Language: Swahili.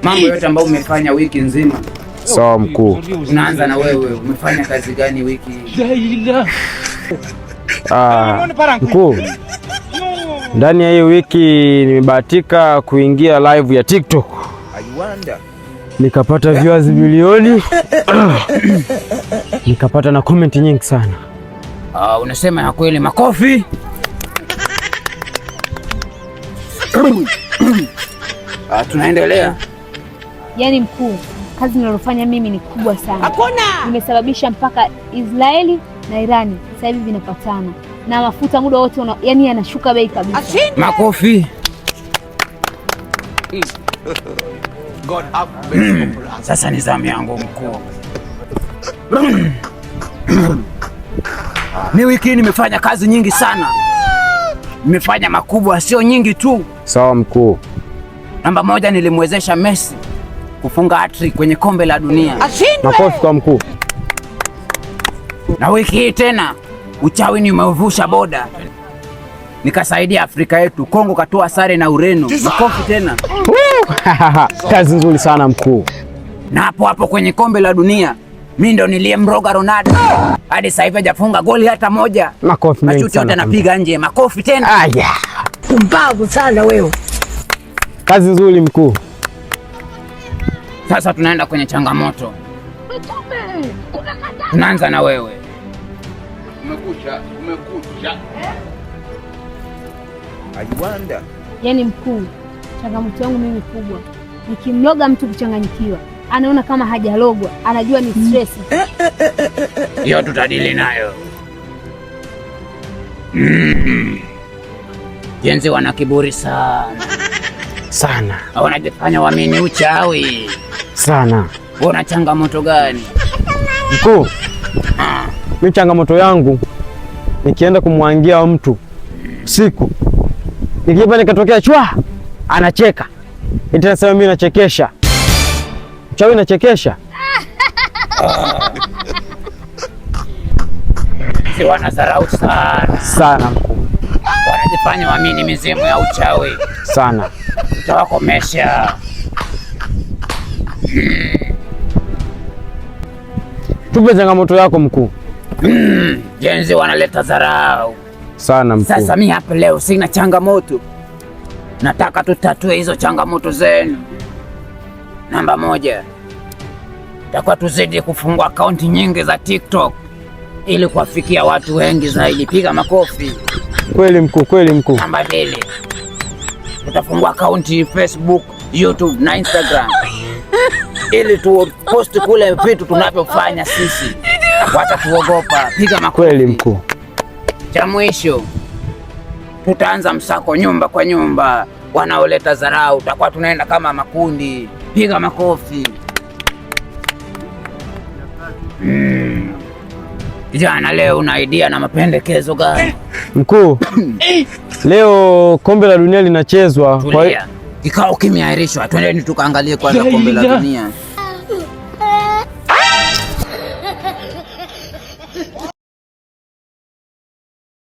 mambo yote ambayo umefanya wiki nzima. Sawa mkuu. Unaanza na wewe, umefanya kazi gani wiki? Mkuu, ndani ya hii wiki nimebahatika kuingia live ya TikTok. Nikapata viewers milioni. Nikapata na comment nyingi sana. Unasema ya kweli, makofi. Tunaendelea. Yaani mkuu, kazi ninayofanya mimi ni kubwa sana. Nimesababisha mpaka Israeli na Irani sasa hivi vinapatana na mafuta muda wote, yani yanashuka bei kabisa. Makofi. Sasa ni zamu yangu mkuu. Ni wiki nimefanya kazi nyingi sana. Nimefanya makubwa, sio nyingi tu. Sawa mkuu. Namba 1, nilimwezesha Messi kufunga hat-trick kwenye kombe la dunia. Makofi kwa mkuu. Na wiki hii tena uchawi nimeuvusha boda, nikasaidia Afrika yetu. Kongo katoa sare na Ureno. Makofi tena. Kazi nzuri sana mkuu. Na hapo hapo kwenye kombe la dunia mimi ndo niliyemroga Ronaldo hadi sasa hivi hajafunga goli hata moja. Makofi mengi sana. Yote anapiga nje. Makofi tena. Pumbavu sana wewe. Kazi nzuri mkuu. Sasa tunaenda kwenye changamoto. Tunaanza na wewe. Umekucha. Yaani mkuu, changamoto yangu mimi kubwa, nikimloga mtu kuchanganyikiwa, anaona kama hajalogwa, anajua ni stress. Hiyo tutadili nayo. Jenzi wana kiburi sana. Wanajifanya waamini uchawi sana. Una changamoto gani mkuu? Mimi changamoto yangu nikienda kumwangia mtu siku, nikipa nikatokea chwa anacheka, eti nasema mimi nachekesha. Uchawi nachekesha. Si wanadharau sana mkuu. Wanajifanya waamini mizimu ya uchawi sana. Utawakomesha. Tupe changamoto yako mkuu. Jenzi wanaleta dharau sana mkuu. Sasa mimi hapa leo sina changamoto, nataka tutatue hizo changamoto zenu. Namba 1, takuwa tuzidi kufungua akaunti nyingi za TikTok ili kuwafikia watu wengi zaidi. Piga makofi. Kweli mkuu, kweli mkuu. Namba 2, tutafungua akaunti Facebook, YouTube na Instagram ili tu post kule vitu tunavyofanya sisi, wacha tuogopa. Piga makofi. Kweli mkuu. Cha mwisho, tutaanza msako nyumba kwa nyumba, wanaoleta dharau tutakuwa tunaenda kama makundi. Piga makofi. Kijana, leo una idea na mapendekezo gani mkuu? Leo kombe la dunia linachezwa. Kikao kimeahirishwa, twendeni tukaangalie kwanza kombe la dunia.